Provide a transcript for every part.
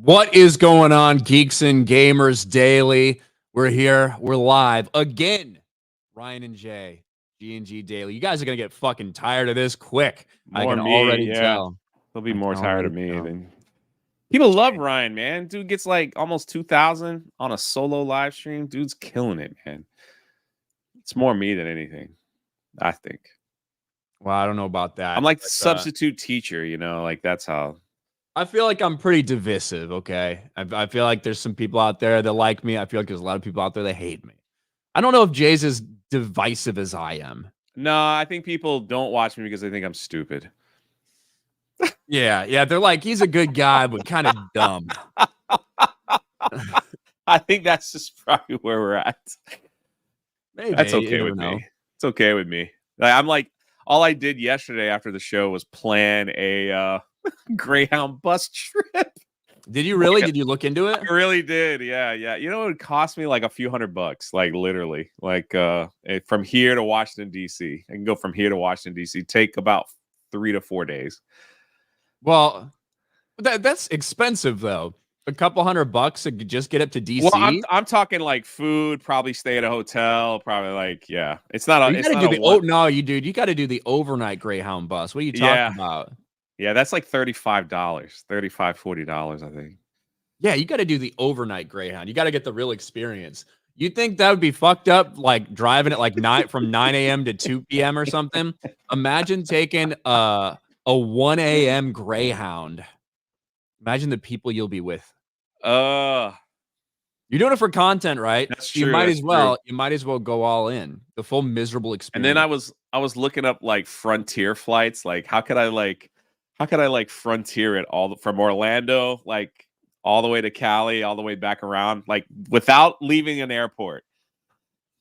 What is going on, Geeks and Gamers Daily? We're here. We're live again. Ryan and Jay, G&G Daily. You guys are going to get fucking tired of this quick. I can already tell. They'll be more tired of me than... People love Ryan, man. Dude gets like almost 2,000 on a solo live stream. Dude's killing it, man. It's more me than anything, I think. Well, I don't know about that. I'm like the substitute teacher, you know? Like, that's how... I feel like I'm pretty divisive, okay? I feel like there's some people out there that like me. I feel like there's a lot of people out there that hate me. I don't know if Jay's as divisive as I am. No, I think people don't watch me because they think I'm stupid. Yeah. They're like, he's a good guy, but kind of dumb. I think that's just probably where we're at. Maybe. That's okay with me. It's okay with me. I'm like, all I did yesterday after the show was plan a Greyhound bus trip. Did you really? Did you look into it? I really did. Yeah. You know, it cost me like a few $100, like literally, like from here to Washington, D.C. I can go from here to Washington, D.C. Take about 3 to 4 days. Well, that's expensive though. A couple $100 to just get up to DC. Well, I'm talking like food, probably stay at a hotel, probably like, yeah. It's not a, you gotta do the no, you got to do the overnight Greyhound bus. What are you talking about? Yeah, that's like $35, $40, I think. Yeah, you got to do the overnight Greyhound. You got to get the real experience. You think that would be fucked up, like driving at like from 9 a.m. to 2 p.m. or something? Imagine taking a 1 a.m. Greyhound. Imagine the people you'll be with. You're doing it for content, right? That's true. You might as well go all in. The full miserable experience. And then I was looking up like frontier flights. Like how could I frontier it all from Orlando, like all the way to Cali, all the way back around, like without leaving an airport.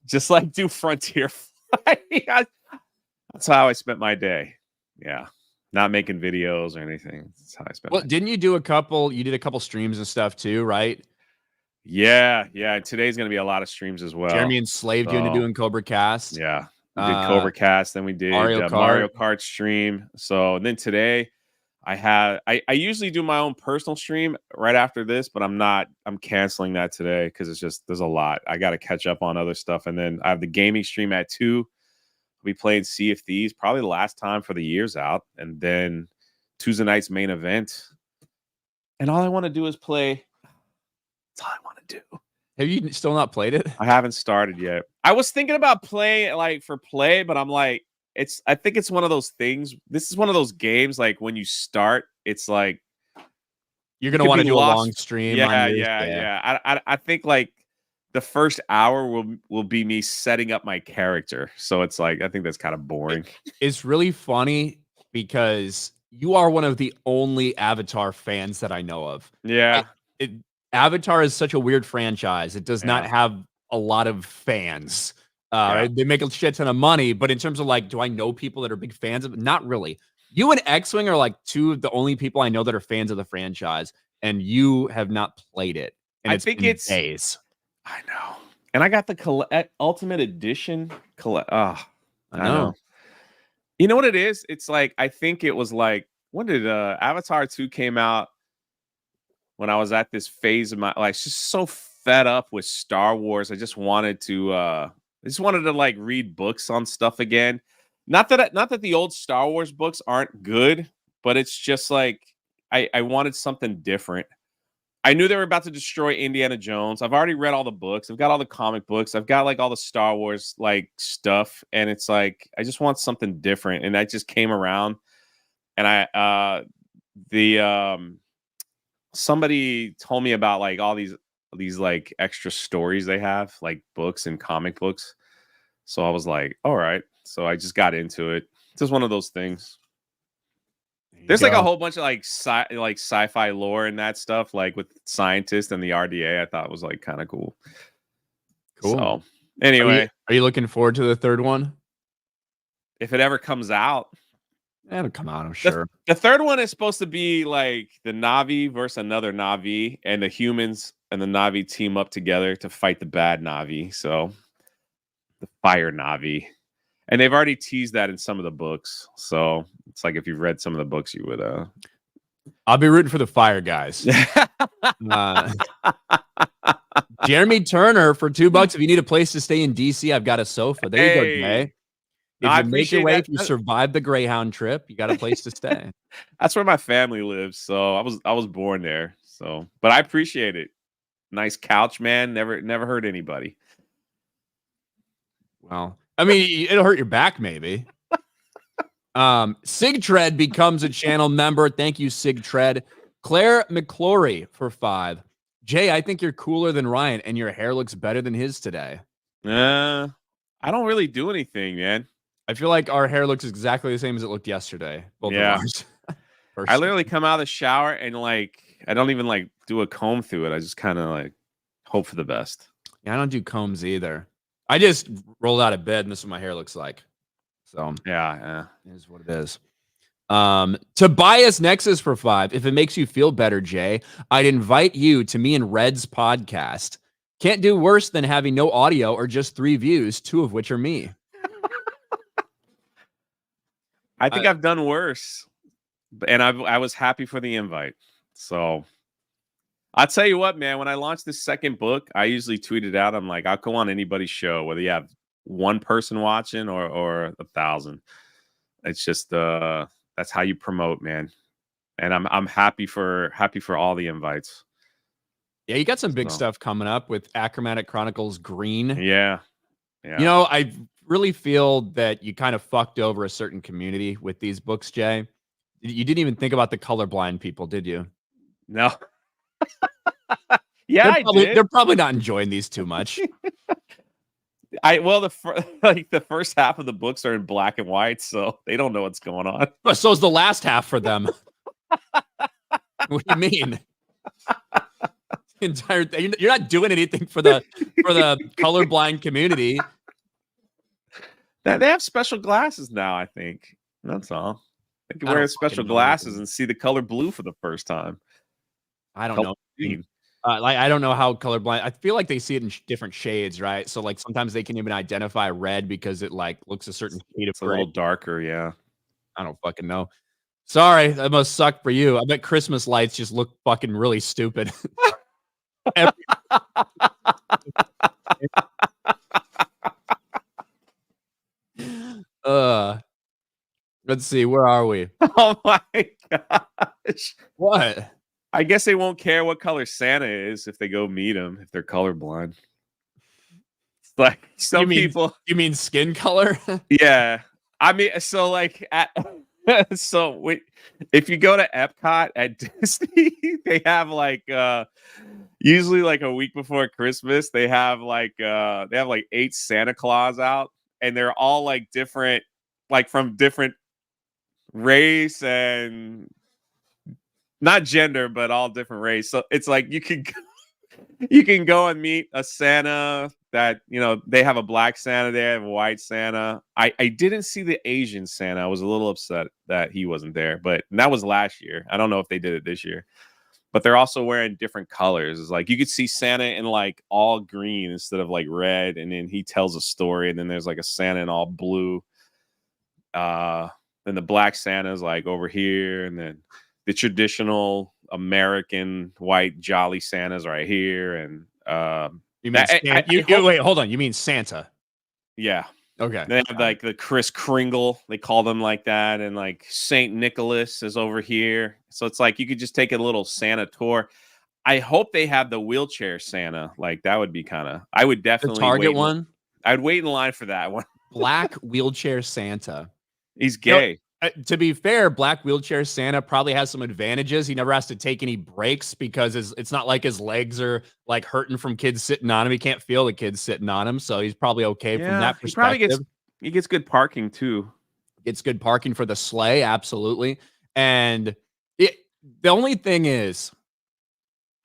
Just like do frontier flight. That's how I spent my day. Yeah. Not making videos or anything. That's how I spent. Well, didn't you do a couple? You did a couple streams and stuff too, right? Yeah. Today's gonna be a lot of streams as well. Jeremy enslaved you into doing Cobra Cast. Yeah, we did Cobra Cast, then we did Mario Kart stream. So and then today, I usually do my own personal stream right after this, but I'm canceling that today because it's just there's a lot. I got to catch up on other stuff, and then I have the gaming stream at 2. We played Sea of Thieves, probably the last time for the year's out. And then Tuesday night's main event. And all I want to do is play. That's all I want to do. Have you still not played it? I haven't started yet. I was thinking about playing but I'm like, I think it's one of those things. This is one of those games, like when you start, it's like you're going to want to do a long stream. Yeah. I think like the first hour will be me setting up my character. So it's like, I think that's kind of boring. It's really funny because you are one of the only Avatar fans that I know of. Yeah. Avatar is such a weird franchise. It does not have a lot of fans. They make a shit ton of money, but in terms of like, do I know people that are big fans of it? Not really. You and X-Wing are like two of the only people I know that are fans of the franchise, and you have not played it. And I think it's days. I know. And I got the Ultimate Edition. I know. You know what it is? It's like, I think it was like, when did Avatar 2 came out? When I was at this phase of my life, just so fed up with Star Wars. I just wanted to like read books on stuff again. Not that the old Star Wars books aren't good, but it's just like I wanted something different. I knew they were about to destroy Indiana Jones. I've already read all the books. I've got all the comic books. I've got like all the Star Wars like stuff. And it's like, I just want something different. And that just came around. And somebody told me about like all these like extra stories they have, like books and comic books. So I was like, all right. So I just got into it. It's just one of those things. There's like a whole bunch of like sci-fi lore and that stuff, like with scientists and the RDA. I thought was like kind of cool. So anyway, are you looking forward to the third one? If it ever comes out, it'll come out, I'm sure. The third one is supposed to be like the Na'vi versus another Na'vi, and the humans and the Na'vi team up together to fight the bad Na'vi. So the fire Na'vi. And they've already teased that in some of the books. So it's like if you've read some of the books, you would. I'll be rooting for the fire guys. Jeremy Turner for $2. If you need a place to stay in DC, I've got a sofa. There you go, Jay. No, If I you make your appreciate way, that. if you survive the Greyhound trip, you got a place to stay. That's where my family lives, so I was born there. So, but I appreciate it. Nice couch, man. Never hurt anybody. Well, I mean, it'll hurt your back, maybe. Sigtread becomes a channel member. Thank you, Sigtread. Claire McClory for 5. Jay, I think you're cooler than Ryan, and your hair looks better than his today. I don't really do anything, man. I feel like our hair looks exactly the same as it looked yesterday. Both of ours. I literally come out of the shower and like I don't even like do a comb through it. I just kind of like hope for the best. Yeah, I don't do combs either. I just rolled out of bed and this is what my hair looks like. So yeah, it is what it is. Tobias Nexus for 5. If it makes you feel better, Jay, I'd invite you to me and Red's podcast. Can't do worse than having no audio or just 3 views, 2 of which are me. I think I've done worse, and I was happy for the invite. So I'll tell you what, man, when I launched this second book, I usually tweet it out. I'm like, I'll go on anybody's show, whether you have one person watching or 1,000. It's just that's how you promote, man. And I'm happy for all the invites. Yeah, you got some big stuff coming up with Achromatic Chronicles Green. Yeah. You know, I really feel that you kind of fucked over a certain community with these books, Jay. You didn't even think about the colorblind people, did you? No. Yeah, they're probably not enjoying these too much. The first half of the books are in black and white, so they don't know what's going on. So is the last half for them. What do you mean? Entire thing. You're not doing anything for the colorblind community. They have special glasses now, I think. That's all. They can wear special glasses and see the color blue for the first time. I don't know. I don't know how colorblind. I feel like they see it in different shades, right? So like sometimes they can even identify red because it like looks a certain shade of a little darker. Yeah, I don't fucking know. Sorry, that must suck for you. I bet Christmas lights just look fucking really stupid. Let's see, where are we? Oh my gosh. What? I guess they won't care what color Santa is if they go meet him if they're colorblind. It's like some people. You mean skin color? Yeah. I mean, so like if you go to Epcot at Disney, they have like usually like a week before Christmas, they have like 8 Santa Claus out, and they're all like different, like from different race and not gender, but all different race. So it's like you can go and meet a Santa that, you know, they have a black Santa, they have a white Santa. I didn't see the Asian Santa. I was a little upset that he wasn't there, but that was last year. I don't know if they did it this year. But they're also wearing different colors. It's like you could see Santa in like all green instead of like red, and then he tells a story, and then there's like a Santa in all blue. Then the black Santa is like over here, and then the traditional American white jolly Santa's right here. And you mean wait, hold on. You mean Santa? Yeah. Okay. They have like the Kris Kringle, they call them like that, and like Saint Nicholas is over here. So it's like you could just take a little Santa tour. I hope they have the wheelchair Santa. Like that would be kind of. I would definitely the Target one. I'd wait in line for that one. Black wheelchair Santa. He's gay. To be fair, Black wheelchair Santa probably has some advantages. He never has to take any breaks because it's not like his legs are like hurting from kids sitting on him. He can't feel the kids sitting on him, so he's probably okay from that perspective. He gets good parking too. Gets good parking for the sleigh, absolutely. And the only thing is,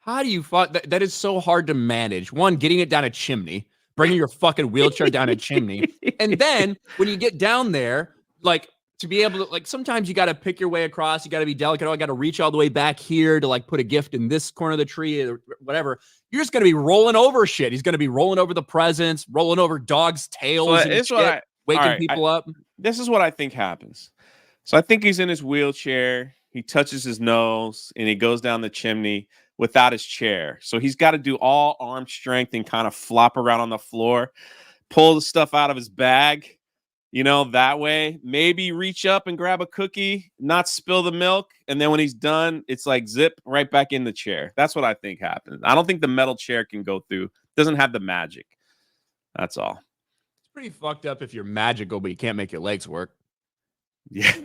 how do you that is so hard to manage. One, getting it down a chimney, bringing your fucking wheelchair down a chimney, and then when you get down there, like. To be able to, like, sometimes you got to pick your way across. You got to be delicate. Oh, I got to reach all the way back here to, like, put a gift in this corner of the tree or whatever. You're just going to be rolling over shit. He's going to be rolling over the presents, rolling over dogs' tails and shit, waking people up. This is what I think happens. So I think he's in his wheelchair. He touches his nose, and he goes down the chimney. without his chair. So he's got to do all arm strength and kind of flop around on the floor, pull the stuff out of his bag, that way. Maybe reach up and grab a cookie, not spill the milk. And then when he's done, it's like zip right back in the chair. That's what I think happens. I don't think the metal chair can go through. Doesn't have the magic. That's all. It's pretty fucked up if you're magical, but you can't make your legs work. Yeah.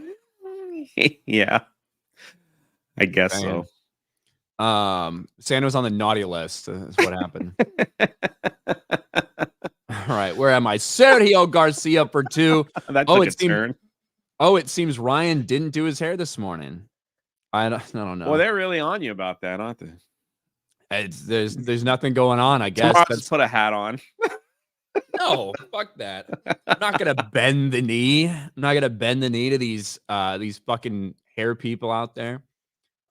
Yeah. I guess so. Santa was on the naughty list. Is what happened. All right, where am I? Sergio Garcia for 2. That took a turn. It seems Ryan didn't do his hair this morning. I don't know. Well, they're really on you about that, aren't they? There's nothing going on, I guess. Just put a hat on. No, fuck that. I'm not gonna bend the knee. I'm not gonna bend the knee to these fucking hair people out there.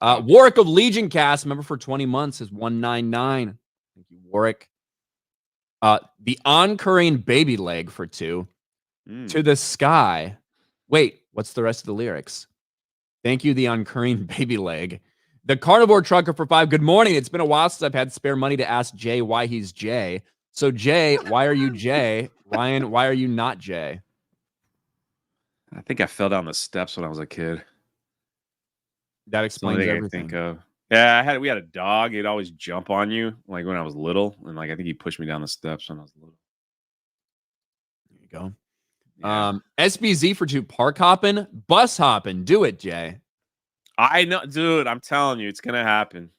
Warwick of Legion Cast, member for 20 months, is 199. Thank you, Warwick. The oncurring baby leg for 2. To the sky. Wait, what's the rest of the lyrics? Thank you, the oncurring baby leg. The carnivore trucker for 5. Good morning. It's been a while since I've had spare money to ask Jay why he's Jay. So Jay, why are you Jay? Ryan, why are you not Jay? I think I fell down the steps when I was a kid. That explains everything. I think of. Yeah, we had a dog. He'd always jump on you, like when I was little, and I think he pushed me down the steps when I was little. There you go. Yeah. SBZ for 2. Park hopping, bus hopping. Do it, Jay. I know, dude. I'm telling you, it's gonna happen.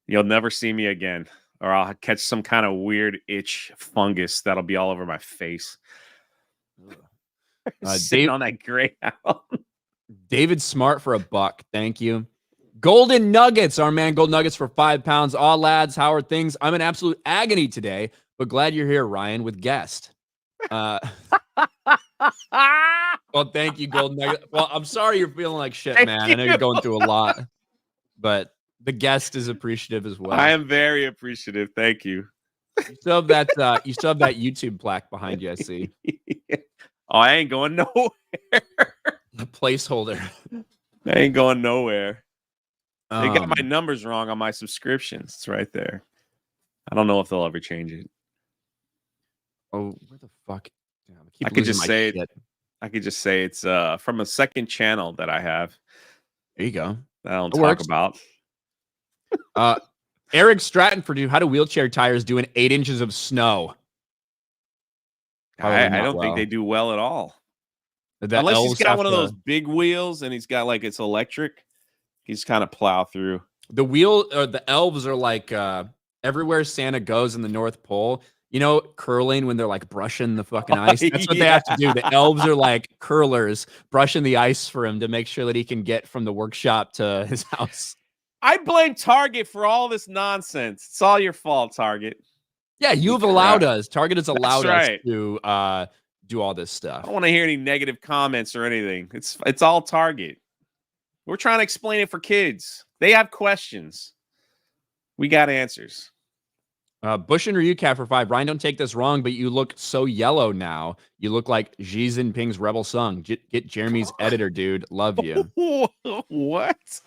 You'll never see me again, or I'll catch some kind of weird itch fungus that'll be all over my face. Sitting on that Greyhound. David Smart for $1. Thank you. Golden Nuggets, our man Gold Nuggets for 5 pounds. All lads, how are things? I'm in absolute agony today, but glad you're here, Ryan, with guest. Well, thank you, Golden Nugget. Well, I'm sorry you're feeling like shit, man. I know you're going through a lot, but the guest is appreciative as well. I am very appreciative. Thank you. You still have that YouTube plaque behind you, I see. Oh, I ain't going nowhere. The placeholder. I ain't going nowhere. They got my numbers wrong on my subscriptions. It's right there. I don't know if they'll ever change it. Oh, where the fuck? Damn, I could just say it. I could just say it's from a second channel that I have. There you go. That I don't talk about. Eric Stratton for how do wheelchair tires do in 8 inches of snow? I don't think they do well at all. Unless he's got one of those big wheels and he's got it's electric. He's kind of plow through. The elves are like everywhere Santa goes in the North Pole. Curling when they're like brushing the fucking ice. That's what they have to do. The elves are like curlers, brushing the ice for him to make sure that he can get from the workshop to his house. I blame Target for all this nonsense. It's all your fault, Target. Yeah, you've allowed us. Target has allowed us to do all this stuff. I don't want to hear any negative comments or anything. It's all Target. We're trying to explain it for kids. They have questions. We got answers. Bush and Ryucat for 5. Ryan, don't take this wrong, but you look so yellow now. You look like Xi Jinping's Rebel Sung. Get Jeremy's editor, dude. Love you. What?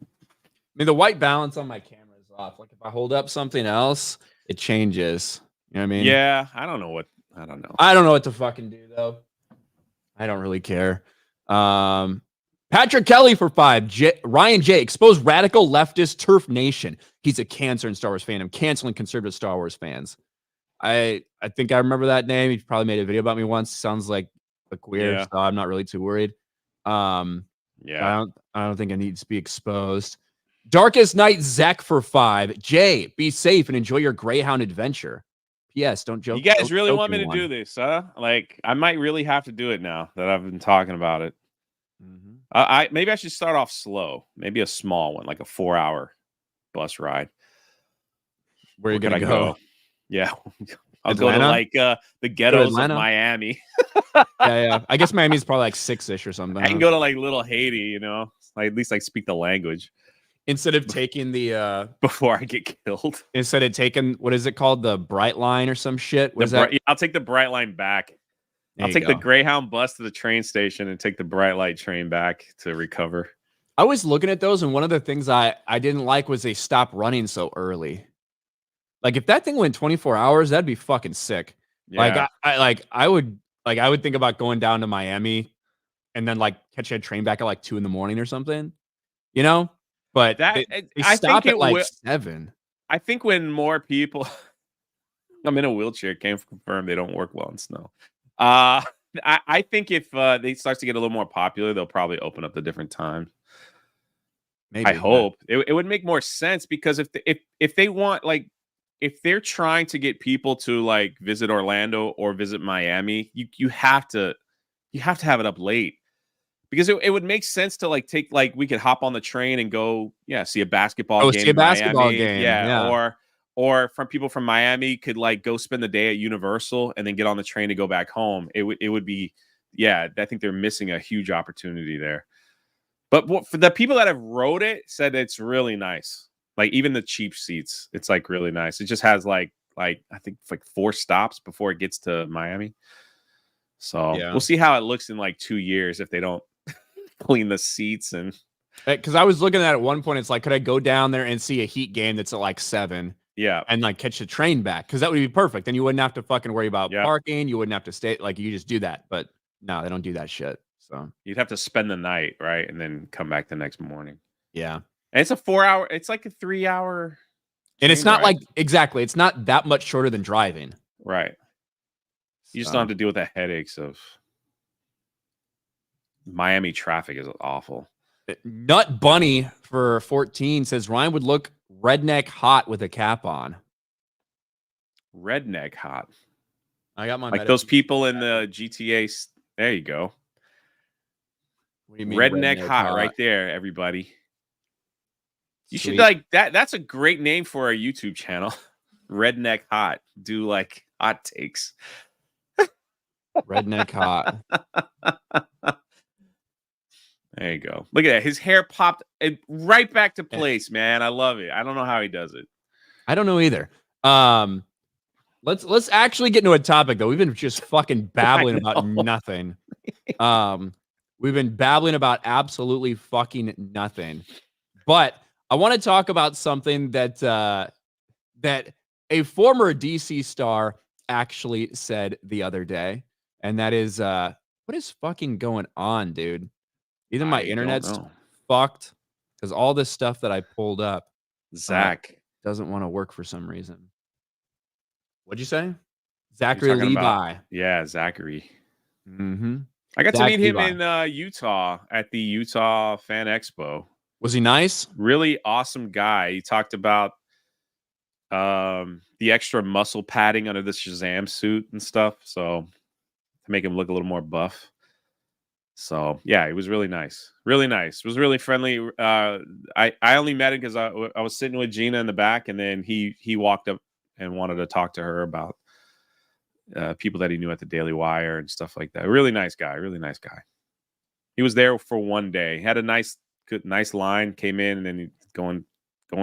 I mean, the white balance on my camera is off. Like, if I hold up something else, it changes. You know what I mean? Yeah, I don't know what to fucking do, though. I don't really care. Patrick Kelly for 5. Ryan J. Expose radical leftist turf nation. He's a cancer in Star Wars fandom. Canceling conservative Star Wars fans. I think I remember that name. He probably made a video about me once. Sounds like a queer, so I'm not really too worried. I don't think I need to be exposed. Darkest Night Zach for 5. Jay, be safe and enjoy your Greyhound adventure. P.S. Don't joke. You guys really want me to do this, huh? Like, I might really have to do it now that I've been talking about it. Mm-hmm. Maybe I should start off slow. Maybe a small one, like a 4-hour bus ride. Where are you gonna go? Yeah, I'll go to like the ghettos of Miami. Yeah. I guess Miami's probably like 6-ish or something. I can go to like Little Haiti, at least speak the language. Instead of taking the before I get killed. Instead of taking what is it called, the Bright Line or some shit? What is that? I'll take the Bright Line back. I'll take the Greyhound bus to the train station and take the Bright Light train back to recover. I was looking at those, and one of the things I didn't like was they stopped running so early. Like, if that thing went 24 hours, that'd be fucking sick. Like, Yeah. I would think about going down to Miami and then, like, catching a train back at, like, 2 in the morning or something, you know? But they I think stop at, it like, will. 7. I think when more people, I'm in a wheelchair. Can't confirm they don't work well in snow. I think if they starts to get a little more popular, they'll probably open up the different times. Maybe, I hope it would make more sense because if they want, like, if they're trying to get people to like visit Orlando or visit Miami, you have to have it up late because it would make sense to like take, like, we could hop on the train and go see a basketball go game see a in basketball Miami, game, yeah. or from people from Miami could like go spend the day at Universal and then get on the train to go back home. It would be, I think they're missing a huge opportunity there. But for the people that have rode it, said it's really nice. Like, even the cheap seats, it's like really nice. It just has like I think it's like 4 stops before it gets to Miami. So Yeah. we'll see how it looks in like 2 years if they don't clean the seats. And Because I was looking at one point, it's like, could I go down there and see a Heat game that's at like 7? yeah, And like catch the train back? Because that would be perfect. Then you wouldn't have to fucking worry about parking. You wouldn't have to stay. Like, you just do that. But no, they don't do that shit. So you'd have to spend the night, right? And then come back the next morning. yeah. And it's a 4-hour, it's like a 3-hour. And it's not ride. like, exactly, it's not that much shorter than driving. Right. You just don't have to deal with the headaches of Miami traffic. Is awful. Nut Bunny for 14 says Ryan would look redneck hot with a cap on. Redneck hot. I got my like those people in the GTA. There you go. What do you mean redneck hot right there, everybody. You Sweet. should like that. That's a great name for a YouTube channel. Redneck hot. Do like hot takes. Redneck hot. There you go. Look at that. His hair popped right back to place, man. I love it. I don't know how he does it. I don't know either. Let's actually get into a topic though. We've been just fucking babbling about nothing. We've been babbling about absolutely fucking nothing. But I want to talk about something that that a former DC star actually said the other day, and that is what is fucking going on, dude? Either my internet's fucked because all this stuff that I pulled up, Zach doesn't want to work for some reason. What'd you say? Zachary Levi. Yeah, Zachary. Mm-hmm. I got to meet him in Utah at the Utah Fan Expo. Was he nice? Really awesome guy. He talked about the extra muscle padding under the Shazam suit and stuff, so to make him look a little more buff. So yeah, it was really nice. Really nice. It was really friendly. I only met him because I was sitting with Gina in the back, and then he walked up and wanted to talk to her about people that he knew at the Daily Wire and stuff like that. Really nice guy. Really nice guy. He was there for one day. He had a nice line. Came in and then he going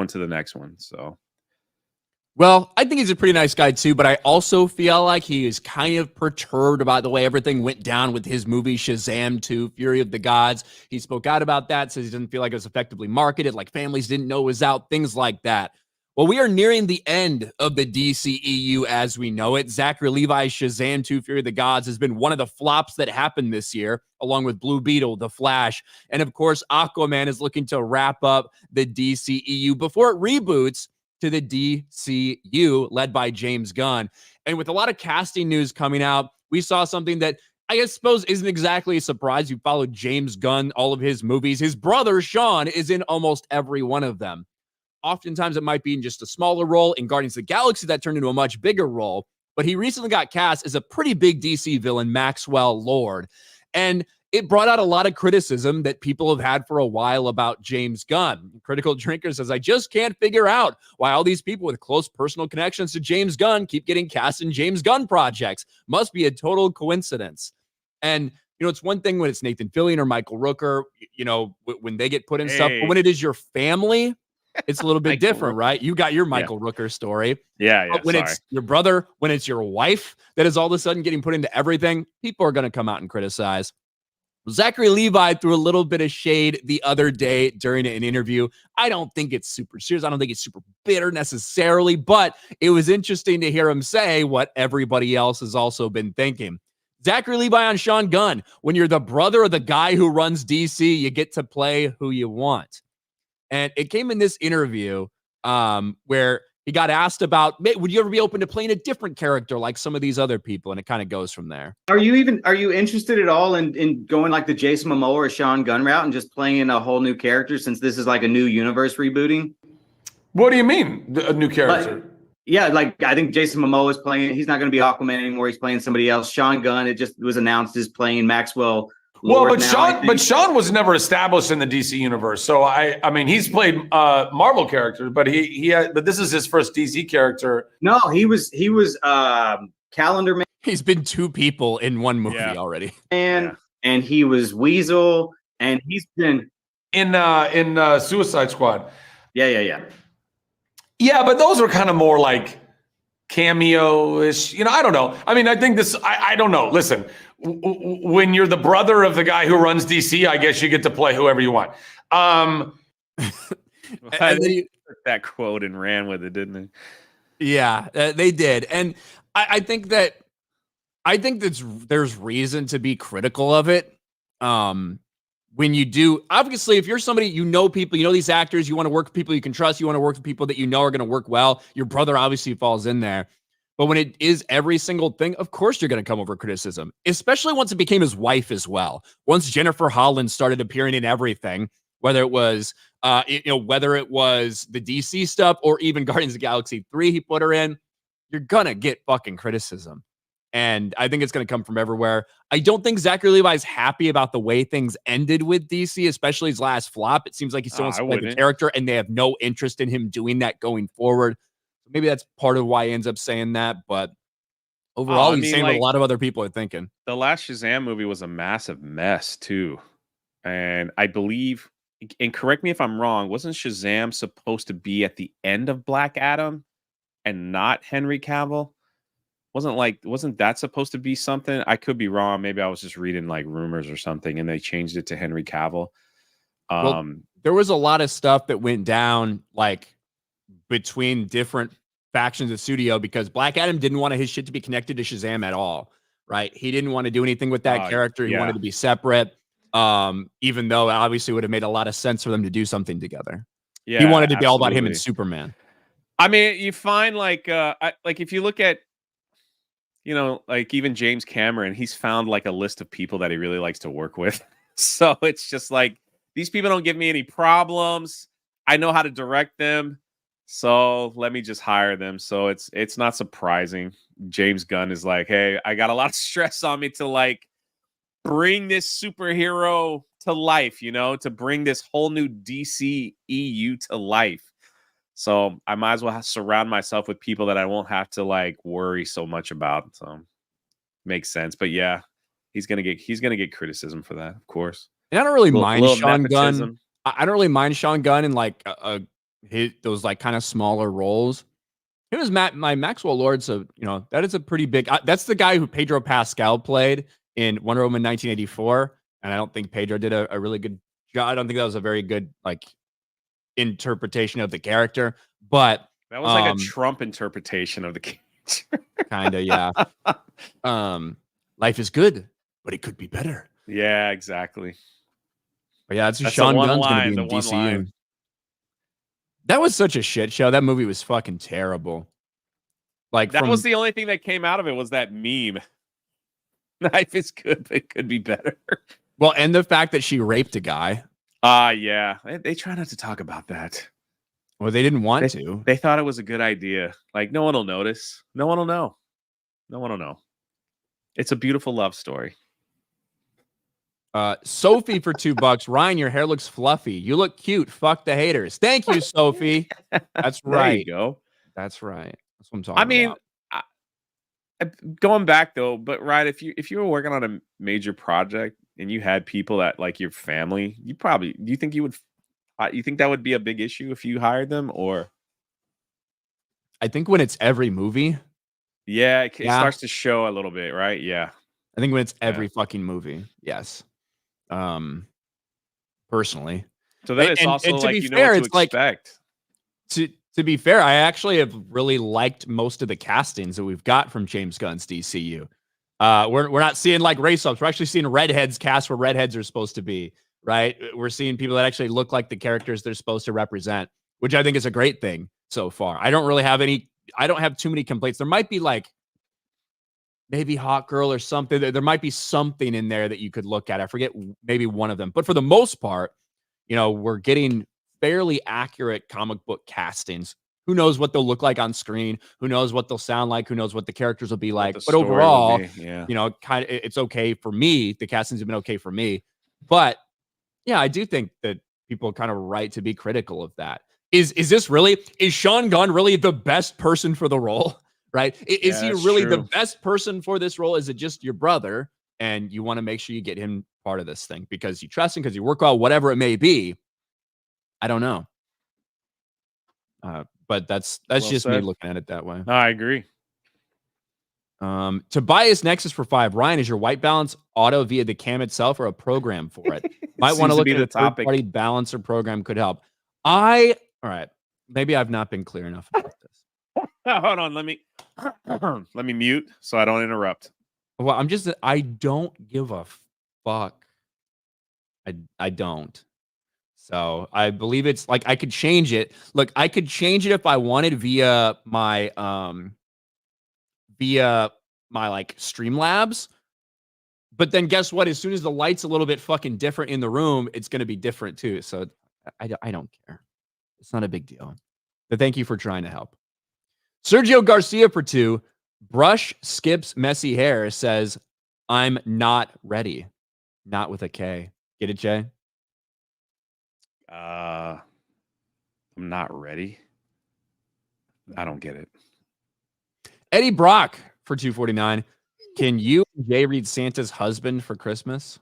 to the next one. So. Well, I think he's a pretty nice guy too, but I also feel like he is kind of perturbed about the way everything went down with his movie Shazam 2, Fury of the Gods. He spoke out about that, says he doesn't feel like it was effectively marketed, like families didn't know it was out, things like that. Well, we are nearing the end of the DCEU as we know it. Zachary Levi's Shazam 2, Fury of the Gods has been one of the flops that happened this year, along with Blue Beetle, The Flash, and of course, Aquaman is looking to wrap up the DCEU before it reboots to the DCU led by James Gunn. And with a lot of casting news coming out, we saw something that I suppose isn't exactly a surprise. You followed James Gunn, all of his movies. His brother, Sean, is in almost every one of them. Oftentimes it might be in just a smaller role. In Guardians of the Galaxy, that turned into a much bigger role. But he recently got cast as a pretty big DC villain, Maxwell Lord. And it brought out a lot of criticism that people have had for a while about James Gunn. Critical Drinker says, I just can't figure out why all these people with close personal connections to James Gunn keep getting cast in James Gunn projects. Must be a total coincidence. And, it's one thing when it's Nathan Fillion or Michael Rooker, when they get put in stuff, but when it is your family, it's a little bit different, right? You got your Michael Rooker story. Yeah. But when it's your brother, when it's your wife that is all of a sudden getting put into everything, people are going to come out and criticize. Zachary Levi threw a little bit of shade the other day during an interview. I don't think it's super serious. I don't think it's super bitter necessarily, but it was interesting to hear him say what everybody else has also been thinking. Zachary Levi on Sean Gunn. When you're the brother of the guy who runs DC, you get to play who you want. And it came in this interview where he got asked about, would you ever be open to playing a different character like some of these other people? And it kind of goes from there. Are you interested at all in going like the Jason Momoa or Sean Gunn route and just playing a whole new character, since this is like a new universe rebooting? What do you mean, a new character? Like I think Jason Momoa is playing. He's not going to be Aquaman anymore. He's playing somebody else. Sean Gunn, it just was announced, is playing Maxwell. Well, but Sean was never established in the DC universe. So I mean, he's played Marvel characters, but but this is his first DC character. No, he was Calendar Man. He's been two people in one movie already. And he was Weasel, and he's been in Suicide Squad. Yeah. Yeah, but those are kind of more like cameo-ish. I don't know. I mean, I think I don't know. Listen, when you're the brother of the guy who runs DC, I guess you get to play whoever you want. And then he took that quote and ran with it, didn't they? Yeah, they did. And I think that there's reason to be critical of it. When you do, obviously, if you're somebody, people, these actors, you want to work with people you can trust, you want to work with people that are going to work well. Your brother obviously falls in there. But when it is every single thing, of course you're going to come over criticism, especially once it became his wife as well. Once Jennifer Holland started appearing in everything, whether it was the DC stuff or even Guardians of the Galaxy 3 he put her in, you're going to get fucking criticism. And I think it's going to come from everywhere. I don't think Zachary Levi is happy about the way things ended with DC, especially his last flop. It seems like he still wants to play the character, and they have no interest in him doing that going forward. So maybe that's part of why he ends up saying that. But overall, he's saying what a lot of other people are thinking. The last Shazam movie was a massive mess, too. And I believe, and correct me if I'm wrong, wasn't Shazam supposed to be at the end of Black Adam and not Henry Cavill? Wasn't that supposed to be something? I could be wrong. Maybe I was just reading like rumors or something, and they changed it to Henry Cavill. There was a lot of stuff that went down like between different factions of studio because Black Adam didn't want his shit to be connected to Shazam at all, right? He didn't want to do anything with that character. He wanted to be separate, even though it obviously would have made a lot of sense for them to do something together. Yeah, he wanted to be all about him and Superman. I mean, you find like if you look at, like even James Cameron, he's found like a list of people that he really likes to work with. So it's just like, these people don't give me any problems. I know how to direct them. So let me just hire them. So it's not surprising. James Gunn is like, hey, I got a lot of stress on me to like bring this superhero to life, to bring this whole new DC EU to life. So I might as well surround myself with people that I won't have to like worry so much about. So makes sense. But yeah, he's gonna get criticism for that, of course. And I don't really mind Sean Gunn. I don't really mind Sean Gunn in like those like kind of smaller roles. It was my Maxwell Lord, so that is a pretty big. That's the guy who Pedro Pascal played in Wonder Woman 1984, and I don't think Pedro did a really good job. I don't think that was a very good like interpretation of the character, but that was like a Trump interpretation of the character. Kind of, yeah. Life is good, but it could be better. Yeah, exactly. But yeah, that's Sean Gunn's going to be in DCU. That was such a shit show. That movie was fucking terrible. Like that was the only thing that came out of it was that meme. Life is good, but it could be better. Well, and the fact that she raped a guy. Yeah. They try not to talk about that. Well, they didn't want to. They thought it was a good idea. Like, no one will notice. No one will know. No one will know. It's a beautiful love story. Sophie for $2. Ryan, your hair looks fluffy. You look cute. Fuck the haters. Thank you, Sophie. That's right. There you go. That's right. That's what I'm talking about. Going back though, but right, if you were working on a major project and you had people that like your family, you think that would be a big issue if you hired them? Or I think when it's every movie, it starts to show a little bit, right? Yeah, I think when it's every fucking movie, yes. Personally. So then it's also and to like be you know fair, what to it's like expect. to be fair, I actually have really liked most of the castings that we've got from James Gunn's DCU. We're not seeing like race ups. We're actually seeing redheads cast where redheads are supposed to be, right? We're seeing people that actually look like the characters they're supposed to represent, which I think is a great thing so far. I don't have too many complaints. There might be like maybe Hot Girl or something. There might be something in there that you could look at. I forget maybe one of them, but for the most part, we're getting fairly accurate comic book castings. Who knows what they'll look like on screen? Who knows what they'll sound like? Who knows what the characters will be like? But overall, kind of it's okay for me. The castings have been okay for me. But yeah, I do think that people are kind of right to be critical of that. Is Sean Gunn really the best person for the role? Right? Is he really the best person for this role? Is it just your brother? And you want to make sure you get him part of this thing because you trust him, because you work out, whatever it may be. I don't know. But that's just me looking at it that way. No, I agree. Tobias Nexus for 5. Ryan, is your white balance auto via the cam itself or a program for it? Might want to look at a third-party balancer program could help. All right. Maybe I've not been clear enough about this. Hold on. Let me mute so I don't interrupt. Well, I don't give a fuck. I don't. So I believe it's like I could change it. Look, I could change it if I wanted via my like Streamlabs. But then guess what? As soon as the light's a little bit fucking different in the room, it's going to be different too. So I don't care. It's not a big deal. But thank you for trying to help. Sergio Garcia for 2. Brush skips messy hair says, I'm not ready. Not with a K. Get it, Jay? I'm not ready. I don't get it. Eddie Brock for 249. Can you and Jay read Santa's husband for Christmas?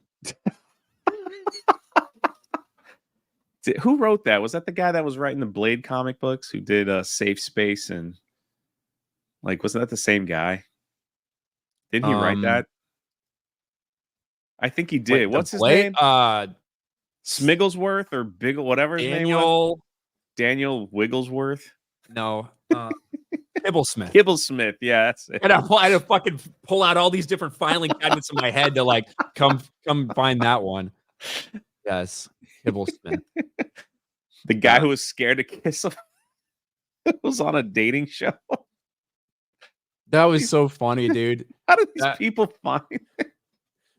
Who wrote that? Was that the guy that was writing the Blade comic books who did Safe Space and wasn't that the same guy? Didn't he write that? I think he did. What's his name? Smigglesworth or Biggle, whatever his name was. Daniel Wigglesworth. No. Kibblesmith. Kibblesmith. Yeah, that's it. And I had to fucking pull out all these different filing cabinets in my head to come find that one. Yes. Kibblesmith. The guy who was scared to kiss him. It was on a dating show. That was so funny, dude. How do these people find it?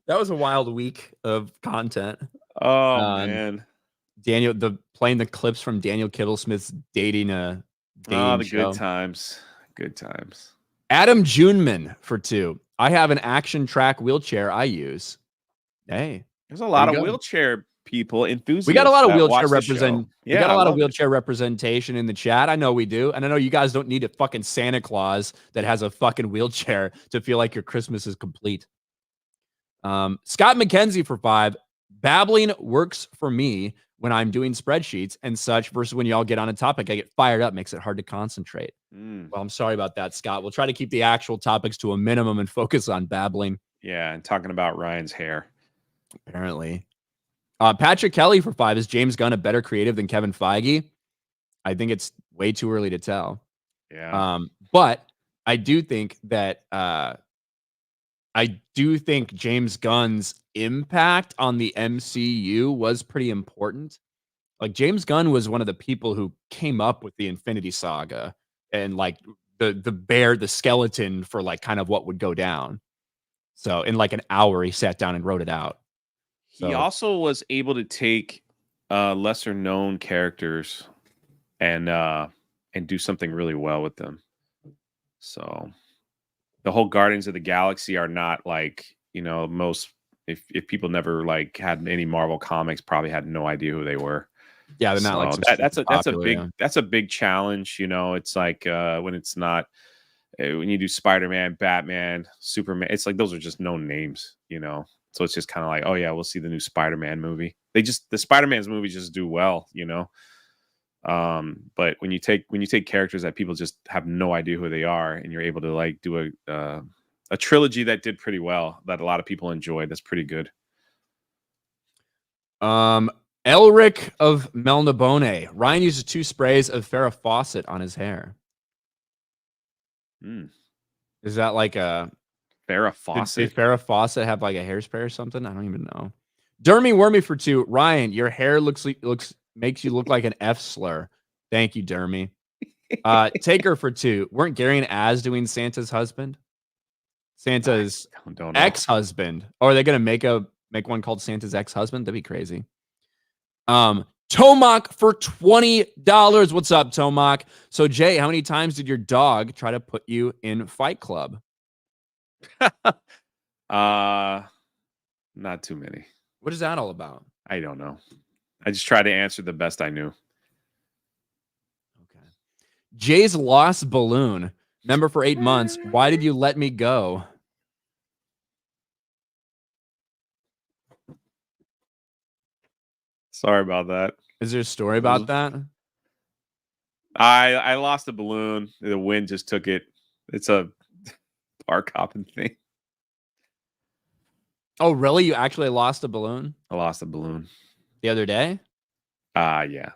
That was a wild week of content. Oh man. Playing the clips from Daniel Kibblesmith's dating show. Good times. Good times. Adam Juneman for 2. I have an action track wheelchair I use. Hey. There's a lot of wheelchair people, enthusiasts. We got a lot of wheelchair representation in the chat. I know we do. And I know you guys don't need a fucking Santa Claus that has a fucking wheelchair to feel like your Christmas is complete. Scott McKenzie for 5. Babbling works for me when I'm doing spreadsheets and such versus when y'all get on a topic. I get fired up, makes it hard to concentrate. Well, I'm sorry about that, Scott. We'll try to keep the actual topics to a minimum and focus on babbling. Yeah, and talking about Ryan's hair. Apparently. Patrick Kelly for 5. Is James Gunn a better creative than Kevin Feige? I think it's way too early to tell. Yeah. But I do think that James Gunn's impact on the MCU was pretty important. Like James Gunn was one of the people who came up with the Infinity Saga and the skeleton for kind of what would go down. So in an hour, he sat down and wrote it out. He also was able to take lesser known characters and do something really well with them. So the whole Guardians of the Galaxy are not most, if people never had any Marvel comics, probably had no idea who they were. Yeah, they're not that's a big challenge. It's when it's not when you do Spider-Man, Batman, Superman, it's those are just known names, So it's just kind of oh yeah, we'll see the new Spider-Man movie. The Spider-Man's movies just do well, But when you take characters that people just have no idea who they are, and you're able to do a trilogy that did pretty well, that a lot of people enjoyed, that's pretty good. Elric of Melnabone. Ryan uses 2 sprays of Farrah Fawcett on his hair. Is that like a Farrah did Fawcett? Farrah Fawcett have like a hairspray or something? I don't even know. Dermy Wormy for 2. Ryan, your hair makes you look like an F slur. Thank you, Dermy. Taker for 2. Weren't Gary and Az doing Santa's husband? Santa's don't know. ex-husband. Or are they gonna make one called Santa's ex-husband? That'd be crazy. Tomac for $20. What's up, Tomac? So Jay, how many times did your dog try to put you in Fight Club? Not too many. What is that all about? I don't know. I just tried to answer the best I knew. Okay. Jay's lost balloon. Member for 8 months. Why did you let me go? Sorry about that. Is there a story about that? I lost a balloon. The wind just took it. It's a park hopping thing. Oh, really? You actually lost a balloon? I lost a balloon the other day? Yeah.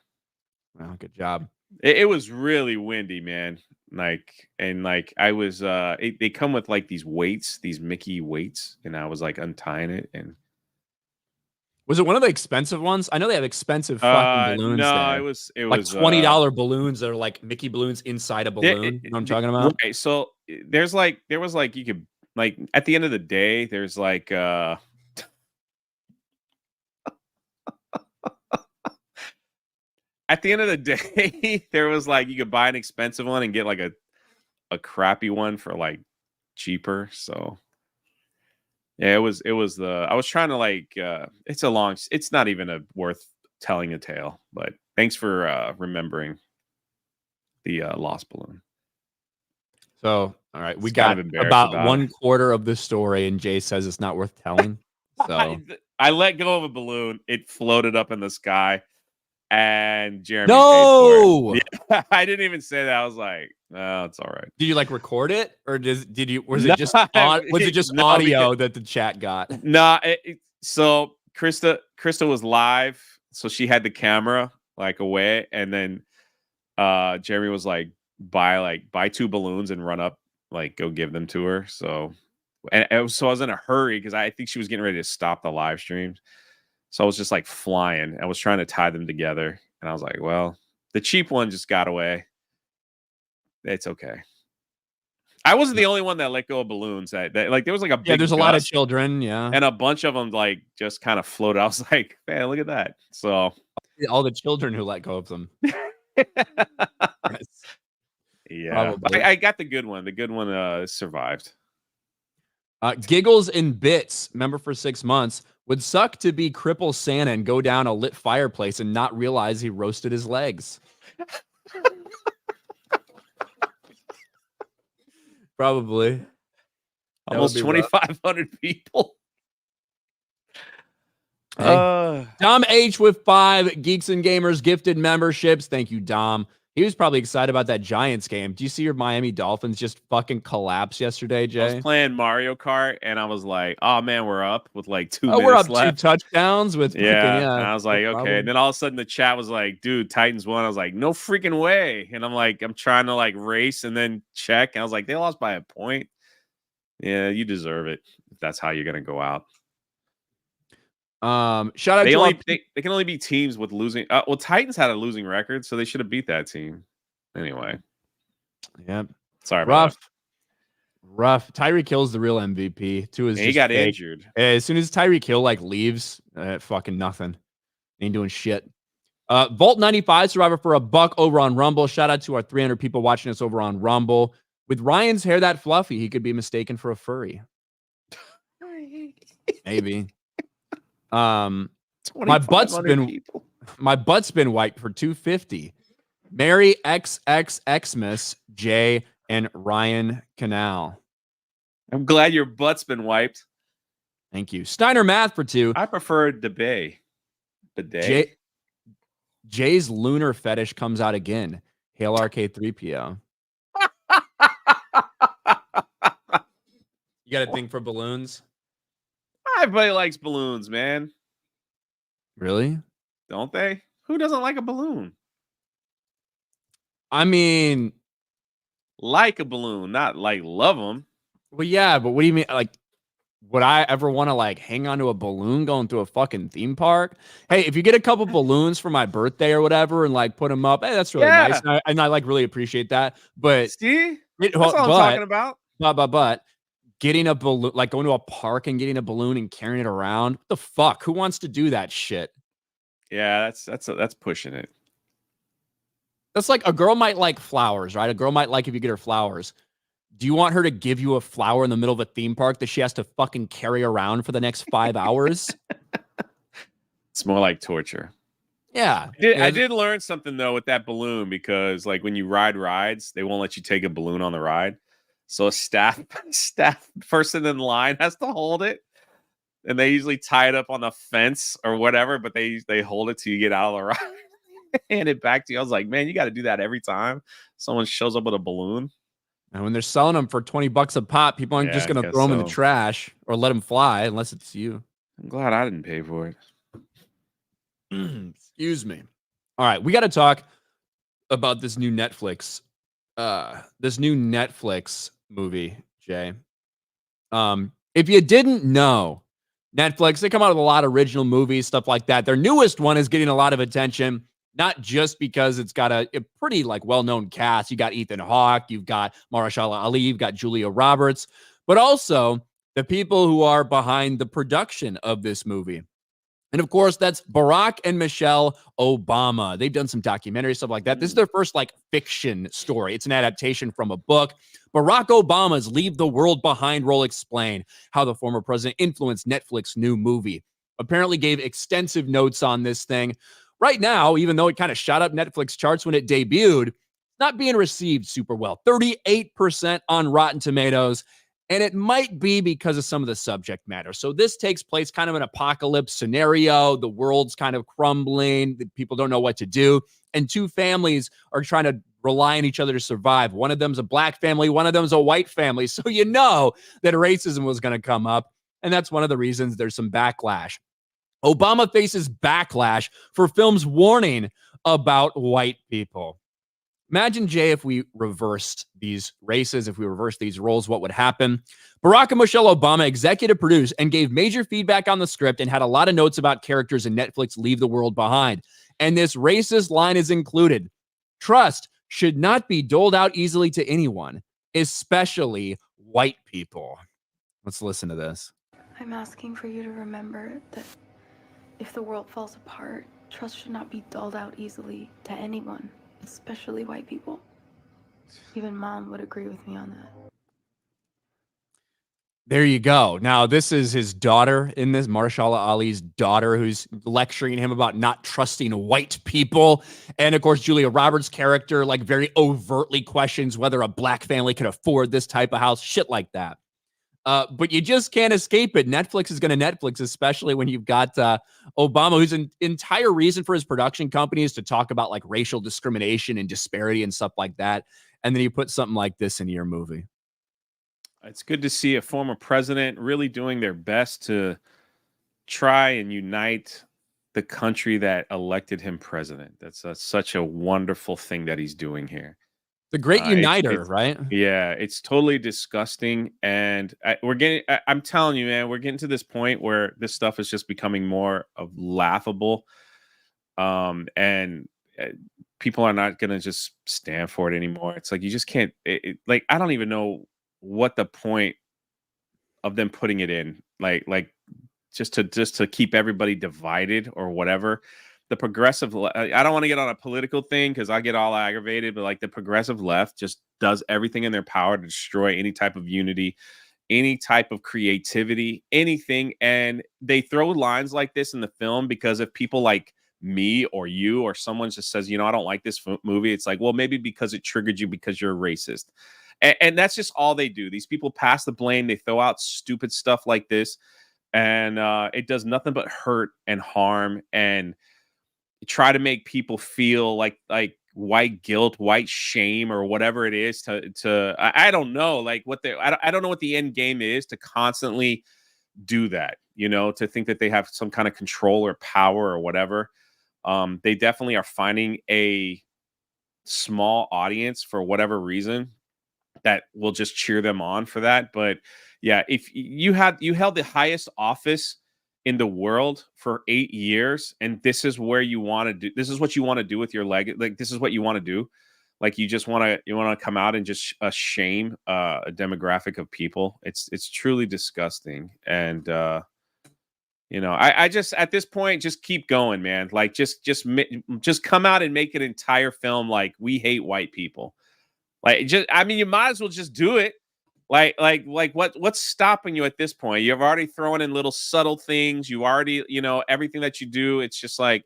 Well, good job. It was really windy, man. I was they come with like these weights, these Mickey weights, and I was like untying it. And was it one of the expensive ones? I know they have expensive fucking balloons. No, there. it was like $20 balloons that are like Mickey balloons inside a balloon. You know what I'm talking about? Right. So there was like you could like at the end of the day, there's like at the end of the day, there was like you could buy an expensive one and get like a crappy one for like cheaper. So yeah, it was I was trying to like it's not even worth telling a tale, but thanks for remembering the lost balloon. So all right, we got about 1/4 of the story, and Jay says it's not worth telling. So I let go of a balloon, it floated up in the sky, and Jeremy no, paid for it. Yeah, I didn't even say that. I was like, "Oh, it's all right." Did you like record it, or was it just audio that the chat got? Nah. So Krista was live, so she had the camera like away, and then Jeremy was like, buy 2 balloons and run up, like go give them to her. So I was in a hurry because I think she was getting ready to stop the live stream. So I was just like flying. I was trying to tie them together, and I was like, well, the cheap one just got away. It's okay. I wasn't the only one that let go of balloons. That like there was like a big there's a lot of children, and a bunch of them like just kind of floated. I was like, man, look at that. So all the children who let go of them. Yeah, I got the good one. The good one survived. Giggles in Bits, member for 6 months. Would suck to be cripple Santa and go down a lit fireplace and not realize he roasted his legs. Probably. Almost 2,500 people. Hey. Dom H with 5 Geeks and Gamers gifted memberships. Thank you, Dom. He was probably excited about that Giants game. Do you see your Miami Dolphins just fucking collapse yesterday, Jay? I was playing Mario Kart, and I was like, oh, man, we're up with like 2 minutes we're up left. 2 touchdowns with And I was like, okay. And then all of a sudden the chat was like, dude, Titans won. I was like, no freaking way. And I'm like, I'm trying to like race and then check. And I was like, they lost by a point. Yeah, you deserve it if that's how you're going to go out. Shout out they can only be teams with losing. Well, Titans had a losing record, so they should have beat that team. Anyway, yeah. Sorry about that. Rough. Tyreek Hill's the real MVP. He got injured. As soon as Tyreek Hill like leaves, fucking nothing. Ain't doing shit. Volt 95 survivor for $1 over on Rumble. Shout out to our 300 people watching us over on Rumble. With Ryan's hair that fluffy, he could be mistaken for a furry. Maybe. My butt's been wiped for $250. Mary XXXmas Jay and Ryan Canal. I'm glad your butt's been wiped. Thank you. Steiner Math for 2. I prefer Bidet. Jay's lunar fetish comes out again. Hail RK3PO. You got a thing for balloons? Everybody likes balloons, man. Really? Don't they? Who doesn't like a balloon? I mean, Like a balloon, not like love them. well, yeah, but what do you mean? Like, would I ever want to like hang onto a balloon going through a fucking theme park? Hey, if you get a couple balloons for my birthday or whatever and like put them up, hey, that's really nice. Yeah. And I like really appreciate that. But, See? it, That's all I'm talking about. but getting a balloon, like going to a park and getting a balloon and carrying it around, what the fuck? Who wants to do that shit? Yeah, that's pushing it. That's like a girl might like flowers, right? A girl might like if you get her flowers. Do you want her to give you a flower in the middle of a theme park that she has to fucking carry around for the next 5 hours? It's more like torture. Yeah. I did learn something though with that balloon, because like when you ride rides, they won't let you take a balloon on the ride. So a staff person in line has to hold it. And they usually tie it up on the fence or whatever, but they hold it till you get out of the ride. Hand it back to you. I was like, man, you got to do that every time someone shows up with a balloon. And when they're selling them for $20 a pop, people aren't just going to throw them in the trash or let them fly unless it's you. I'm glad I didn't pay for it. Excuse me. All right, we got to talk about this new Netflix movie, Jay. If you didn't know, Netflix, they come out with a lot of original movies, stuff like that. Their newest one is getting a lot of attention, not just because it's got a pretty like well-known cast. You got Ethan Hawke, you've got Mahershala Ali, you've got Julia Roberts, but also the people who are behind the production of this movie. And of course, that's Barack and Michelle Obama. They've done some documentary stuff like that. This is their first like fiction story. It's an adaptation from a book. Barack Obama's Leave the World Behind role explain how the former president influenced Netflix's new movie. Apparently gave extensive notes on this thing. Right now, even though it kind of shot up Netflix charts when it debuted, not being received super well. 38% on Rotten Tomatoes. And it might be because of some of the subject matter. So this takes place kind of an apocalypse scenario. The world's kind of crumbling. People don't know what to do. And two families are trying to rely on each other to survive. One of them's a black family. One of them's a white family. So you know that racism was going to come up. And that's one of the reasons there's some backlash. Obama faces backlash for films warning about white people. Imagine, Jay, if we reversed these races, if we reversed these roles, what would happen? Barack and Michelle Obama executive produced and gave major feedback on the script and had a lot of notes about characters in Netflix Leave the World Behind. And this racist line is included. Trust should not be doled out easily to anyone, especially white people. Let's listen to this. I'm asking for you to remember that if the world falls apart, trust should not be doled out easily to anyone, especially white people. Even Mom would agree with me on that. There you go. Now, this is his daughter in this, Mahershala Ali's daughter, who's lecturing him about not trusting white people. And of course, Julia Roberts' character, like very overtly questions whether a black family can afford this type of house, shit like that. But you just can't escape it. Netflix is going to Netflix, especially when you've got Obama, whose entire reason for his production company is to talk about like racial discrimination and disparity and stuff like that. And then you put something like this into your movie. It's good to see a former president really doing their best to try and unite the country that elected him president. That's such a wonderful thing that he's doing here. The great uniter, right? Yeah, it's totally disgusting. And I'm telling you, man, we're getting to this point where this stuff is just becoming more of laughable. And people are not going to just stand for it anymore. It's like, you just can't, like, I don't even know what the point of them putting it in, like just to keep everybody divided or whatever. The progressive, I don't want to get on a political thing because I get all aggravated, but like the progressive left just does everything in their power to destroy any type of unity, any type of creativity, anything. And they throw lines like this in the film because if people like me or you or someone just says, you know, I don't like this movie, it's like, well, maybe because it triggered you because you're a racist. And that's just all they do. These people pass the blame. They throw out stupid stuff like this. And it does nothing but hurt and harm and try to make people feel like white guilt, white shame, or whatever it is I don't know, like what I don't know what the end game is to constantly do that. you know, to think that they have some kind of control or power or whatever. They definitely are finding a small audience for whatever reason that will just cheer them on for that. But yeah, if you held the highest office in the world for 8 years, and this is where you want to do, this is what you want to do with your leg, like this is what you want to do, like you want to come out and just shame a demographic of people. It's truly disgusting. And you know, I just at this point just keep going, man. Like just come out and make an entire film like we hate white people. Like just, I mean, you might as well just do it. Like what's stopping you at this point? You've already thrown in little subtle things. You already, you know, everything that you do, it's just like,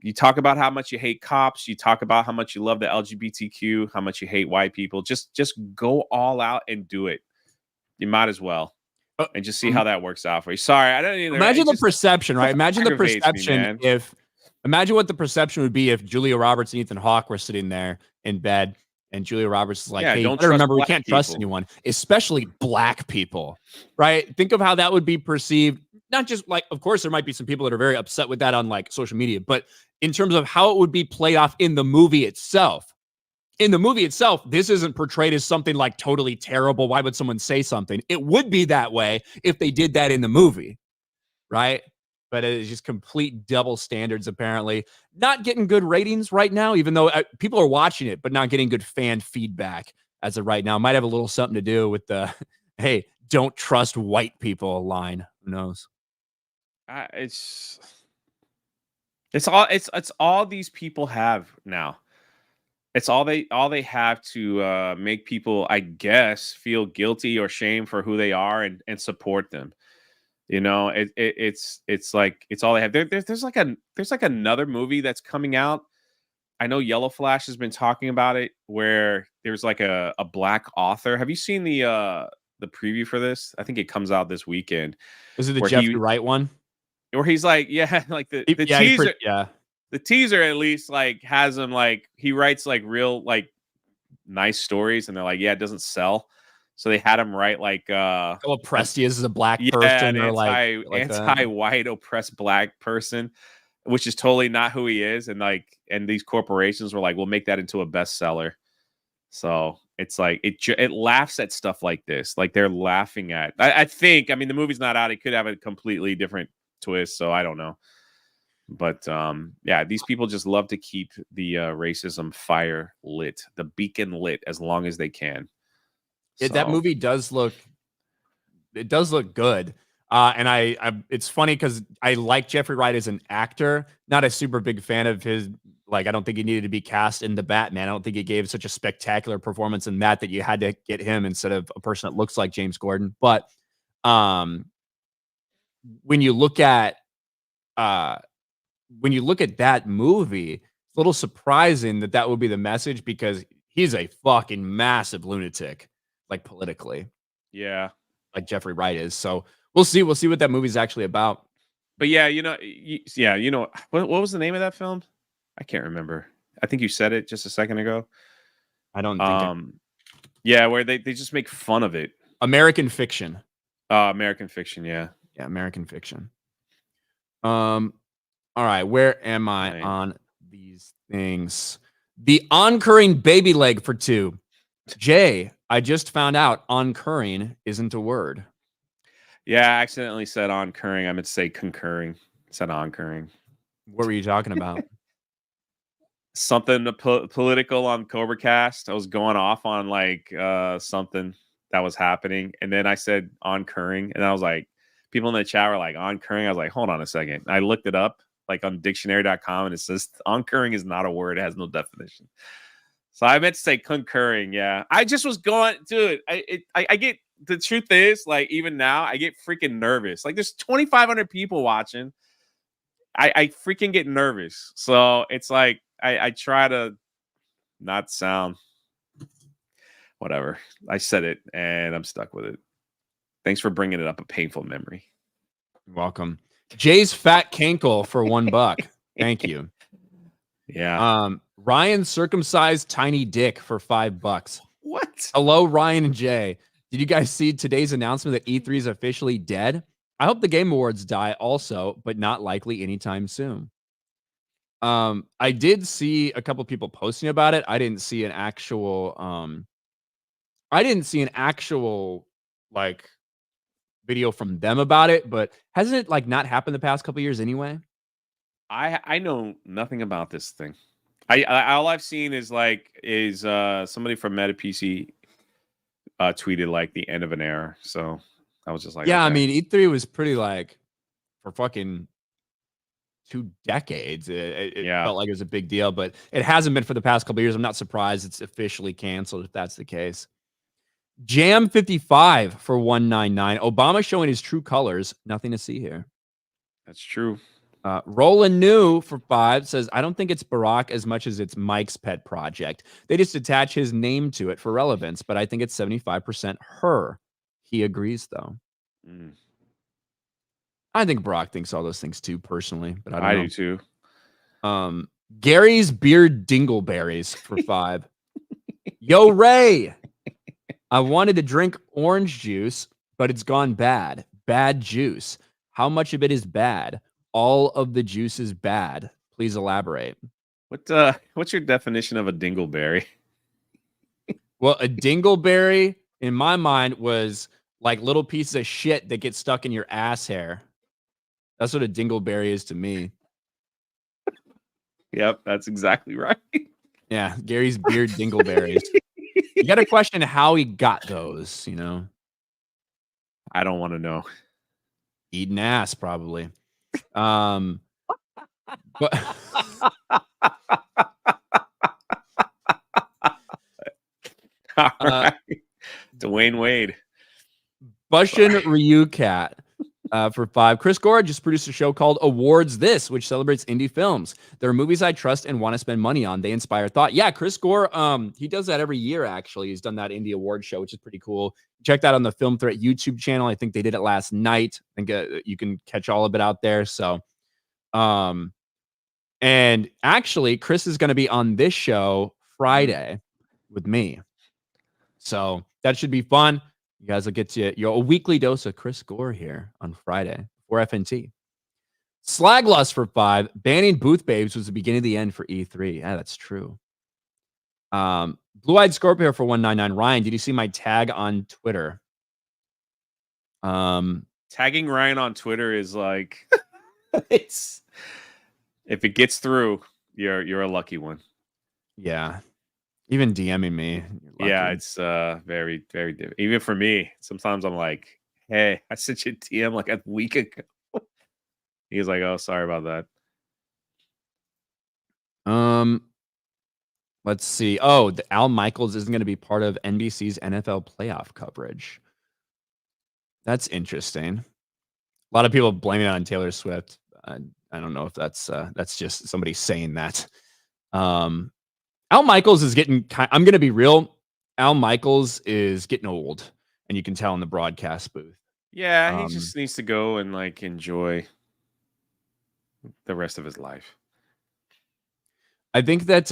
you talk about how much you hate cops. You talk about how much you love the LGBTQ, how much you hate white people. Just go all out and do it. You might as well. And just see how that works out for you. Sorry, I don't even imagine the perception, right? Imagine the perception imagine what the perception would be if Julia Roberts and Ethan Hawke were sitting there in bed and Julia Roberts is like, hey, don't remember, we can't trust anyone, especially black people, right? Think of how that would be perceived. Not just like, of course, there might be some people that are very upset with that on like social media, but in terms of how it would be played off in the movie itself. In the movie itself, this isn't portrayed as something like totally terrible. Why would someone say something? It would be that way if they did that in the movie, right? But it is just complete double standards, apparently. Not getting good ratings right now, even though people are watching it, but not getting good fan feedback as of right now. Might have a little something to do with the, hey, don't trust white people line. Who knows? It's all these people have now. It's all they have to make people, I guess, feel guilty or shame for who they are and support them. You know, it's like it's all they have. There's like another movie that's coming out. I know Yellow Flash has been talking about it, where there's like a black author. Have you seen the preview for this? I think it comes out this weekend. Is it the Jeffrey Wright one? Where he's like, yeah, like the teaser, the teaser at least like has him like he writes like real like nice stories, and they're like, yeah, it doesn't sell. So they had him write like how oppressed he is as a black person, or anti-white oppressed black person, which is totally not who he is. And like, and these corporations were like, we'll make that into a bestseller. So it's like it laughs at stuff like this. Like they're laughing at. I think. I mean, the movie's not out. It could have a completely different twist. So I don't know. But yeah, these people just love to keep the racism fire lit, the beacon lit, as long as they can. That movie does look good. And I it's funny because I like Jeffrey Wright as an actor, not a super big fan of his. Like, I don't think he needed to be cast in the Batman. I don't think he gave such a spectacular performance in that you had to get him instead of a person that looks like James Gordon. But when you look at that movie, it's a little surprising that would be the message, because he's a fucking massive lunatic. Like politically, yeah, like Jeffrey Wright is. So we'll see what that movie's actually about. But yeah, you know, what was the name of that film? I can't remember. I think you said it just a second ago. I don't think. Yeah, where they just make fun of it. American Fiction. American Fiction. Yeah, American Fiction. All right, where am I on these things? The oncurring baby leg for 2. Jay, I just found out oncurring isn't a word. Yeah, I accidentally said oncurring. I meant to say concurring. I said oncurring. What were you talking about? Something political on CobraCast. I was going off on like something that was happening, and then I said oncurring, and I was like, people in the chat were like oncurring. I was like, hold on a second. I looked it up like on dictionary.com, and it says oncurring is not a word. It has no definition. So I meant to say concurring. Yeah, I just was going, dude. I get, the truth is, like, even now I get freaking nervous. Like, there's 2,500 people watching. I freaking get nervous. So it's like I try to not sound whatever. I said it and I'm stuck with it. Thanks for bringing it up. A painful memory. You're welcome. Jay's fat cankle for $1. Thank you. Yeah. Ryan circumcised tiny dick for $5. What? Hello, Ryan and Jay. Did you guys see today's announcement that E3 is officially dead? I hope the Game Awards die also, but not likely anytime soon. I did see a couple people posting about it. I didn't see an actual like video from them about it, but hasn't it like not happened the past couple years anyway? I know nothing about this thing. I all I've seen is somebody from MetaPC tweeted like the end of an era. So I was just like, Yeah, I okay. mean, E3 was pretty like for fucking 2 decades. It Yeah. felt like it was a big deal, but it hasn't been for the past couple of years. I'm not surprised it's officially canceled if that's the case. Jam 55 for 199. Obama showing his true colors. Nothing to see here. That's true. Roland New for 5 says, I don't think it's Barack as much as it's Mike's pet project. They just attach his name to it for relevance, but I think it's 75% her. He agrees, though. Mm. I think Barack thinks all those things too, personally, but I don't know. do too. Gary's Beard Dingleberries for 5. Yo, Ray. I wanted to drink orange juice, but it's gone bad. Bad juice. How much of it is bad? All of the juice is bad. Please elaborate. What's your definition of a dingleberry? Well, a dingleberry, in my mind, was like little pieces of shit that get stuck in your ass hair. That's what a dingleberry is to me. Yep, that's exactly right. Yeah, Gary's Beard Dingleberries. You got to question how he got those, you know? I don't want to know. Eating ass, probably. But All right. Dwayne Wade. Bushin Ryu Cat for 5. Chris Gore just produced a show called Awards This, which celebrates indie films. There are movies I trust and want to spend money on. They inspire thought. Yeah, Chris Gore, he does that every year, actually. He's done that indie award show, which is pretty cool. Check that on the Film Threat YouTube channel. I think they did it last night. I think you can catch all of it out there. So, and actually, Chris is going to be on this show Friday with me. So that should be fun. You guys will get a weekly dose of Chris Gore here on Friday for FNT. Slaglust for 5. Banning booth babes was the beginning of the end for E3. Yeah, that's true. Blue-Eyed Scorpio for 199. Ryan, did you see my tag on Twitter? Tagging Ryan on Twitter is like it's if it gets through, you're a lucky one. Yeah. Even DMing me. Yeah, it's very, very different. Even for me, sometimes I'm like, hey, I sent you a DM like a week ago. He's like, oh, sorry about that. Let's see. Oh, Al Michaels isn't going to be part of NBC's NFL playoff coverage. That's interesting. A lot of people blaming it on Taylor Swift. I don't know if that's just somebody saying that. Al Michaels is getting I'm going to be real. Al Michaels is getting old, and you can tell in the broadcast booth. Yeah, he just needs to go and like enjoy the rest of his life. I think that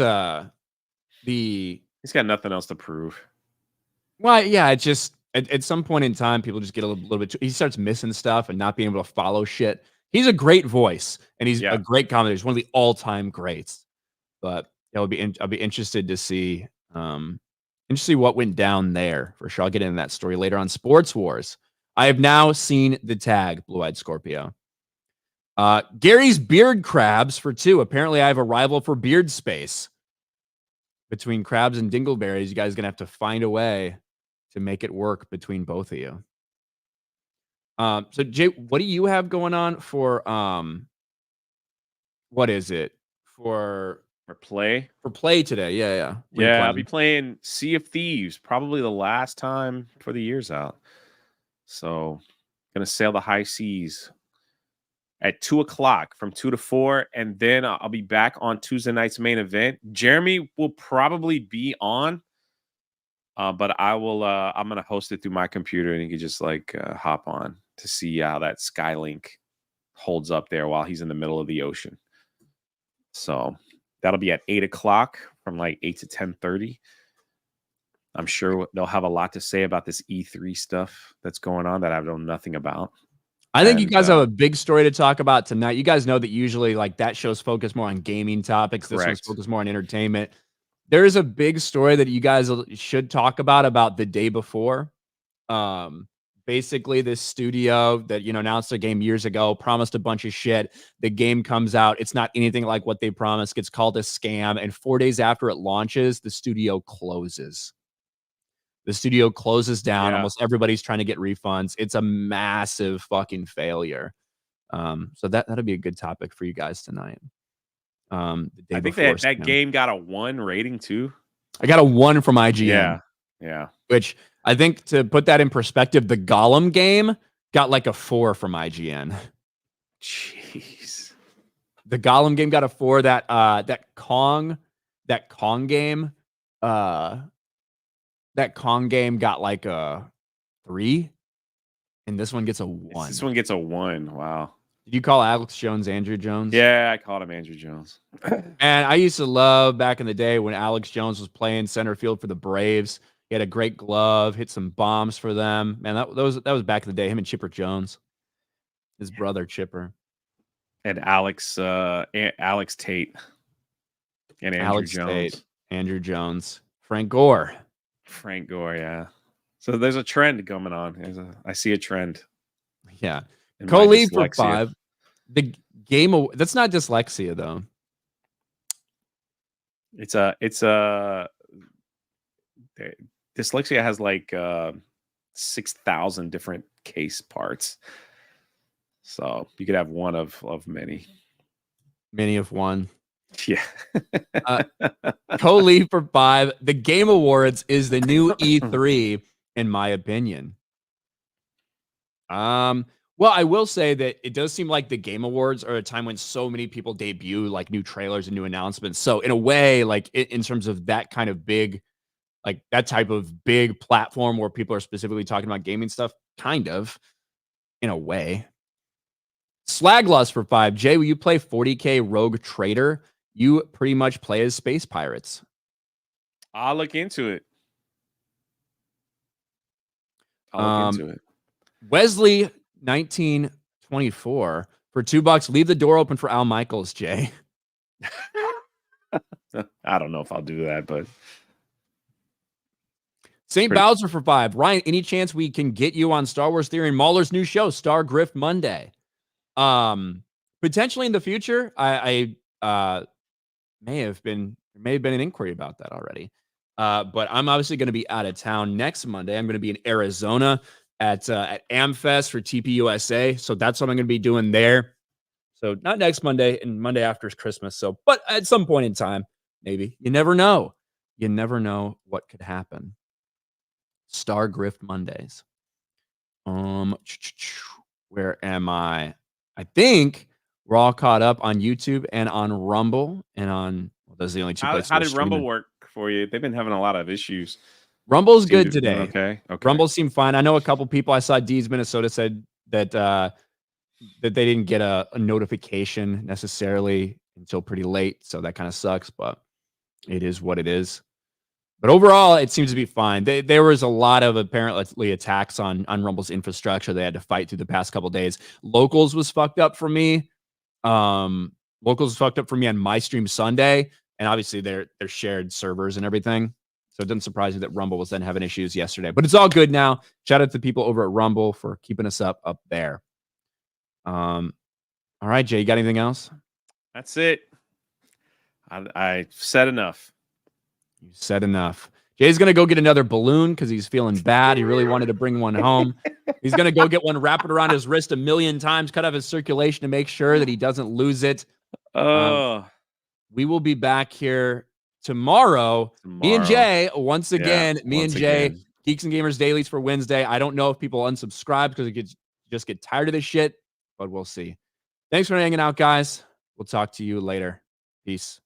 he's got nothing else to prove. Well, yeah, it's just at some point in time, people just get a little bit. He starts missing stuff and not being able to follow shit. He's a great voice, and he's a great commentator. He's one of the all-time greats. But I'll be interested to see what went down there for sure. I'll get into that story later on Sports Wars. I have now seen the tag Blue-Eyed Scorpio. Gary's Beard Crabs for 2. Apparently, I have a rival for beard space. Between crabs and dingleberries, you guys are going to have to find a way to make it work between both of you. So, Jay, what do you have going on for, what is it? For play? For play today, yeah. Yeah, I'll be playing Sea of Thieves, probably the last time for the year's out. So, going to sail the high seas at 2:00 from 2 to 4, and then I'll be back on Tuesday night's main event. Jeremy will probably be on, but I will. I'm gonna host it through my computer, and he can just like hop on to see how that Skylink holds up there while he's in the middle of the ocean. So that'll be at 8:00 from like 8 to 10:30. I'm sure they'll have a lot to say about this E3 stuff that's going on that I know nothing about. I think you guys have a big story to talk about tonight. You guys know that usually like that show's focused more on gaming topics. This one's focused more on entertainment. There is a big story that you guys should talk about the day before. Basically this studio that, announced a game years ago, promised a bunch of shit. The game comes out. It's not anything like what they promised. Gets called a scam. And 4 days after it launches, the studio closes. The studio closes down. Yeah. Almost everybody's trying to get refunds. It's a massive fucking failure. So that'll be a good topic for you guys tonight. The day I think before that game got a 1 rating too. I got a 1 from IGN. Yeah. Which I think, to put that in perspective, the Gollum game got like a 4 from IGN. Jeez. The Gollum game got a 4. That Kong game, that Kong game got like a 3, and this one gets a 1. This one gets a 1. Wow. Did you call Alex Jones Andrew Jones? Yeah, I called him Andrew Jones. And I used to love back in the day when Alex Jones was playing center field for the Braves. He had a great glove, hit some bombs for them. Man, that was back in the day. Him and Chipper Jones, his brother Chipper, and Alex Tate, and Andrew Jones. Andrew Jones, Frank Gore. Yeah. So there's a trend going on. I see a trend. Yeah. Co-lead for 5. The game that's not dyslexia though. It's dyslexia has like 6,000 different case parts. So you could have one of many. Many of one. Yeah. Co-lead for 5. The Game Awards is the new E3, in my opinion. Well, I will say that it does seem like the Game Awards are a time when so many people debut like new trailers and new announcements. So in a way, like in terms of that kind of big, like that type of big platform where people are specifically talking about gaming stuff, kind of, in a way. Slaglust for 5. Jay, will you play 40K Rogue Trader? You pretty much play as space pirates. I'll look into it. I'll look into it. Wesley 1924 for $2. Leave the door open for Al Michaels, Jay. I don't know if I'll do that, but St. Bowser for 5. Ryan, any chance we can get you on Star Wars Theory and Mahler's new show, Star Grift Monday? Potentially in the future. I may have been an inquiry about that already. But I'm obviously going to be out of town next Monday. I'm going to be in Arizona at AmFest for TPUSA. So that's what I'm going to be doing there. So not next Monday, and Monday after is Christmas. So, but at some point in time, maybe. You never know. You never know what could happen. Star Grift Mondays. Where am I? I think we're all caught up on YouTube and on Rumble and on, well, those are the only two places. How did Rumble work for you? They've been having a lot of issues. Rumble's good today. Okay. Rumble seemed fine. I know a couple people. I saw Deeds Minnesota said that that they didn't get a notification necessarily until pretty late, so that kind of sucks. But it is what it is. But overall, it seems to be fine. There was a lot of apparently attacks on Rumble's infrastructure they had to fight through the past couple of days. Locals was fucked up for me. Locals was fucked up for me on my stream Sunday, and obviously they're shared servers and everything. So it doesn't surprise me that Rumble was then having issues yesterday. But it's all good now. Shout out to the people over at Rumble for keeping us up there. All right, Jay, you got anything else? That's it. I said enough. You said enough. Jay's going to go get another balloon because he's feeling bad. He really wanted to bring one home. He's going to go get one, wrap it around his wrist 1,000,000 times, cut off his circulation to make sure that he doesn't lose it. We will be back here tomorrow. Me and Jay, once again, Geeks and Gamers Dailies for Wednesday. I don't know if people unsubscribe because they just get tired of this shit, but we'll see. Thanks for hanging out, guys. We'll talk to you later. Peace.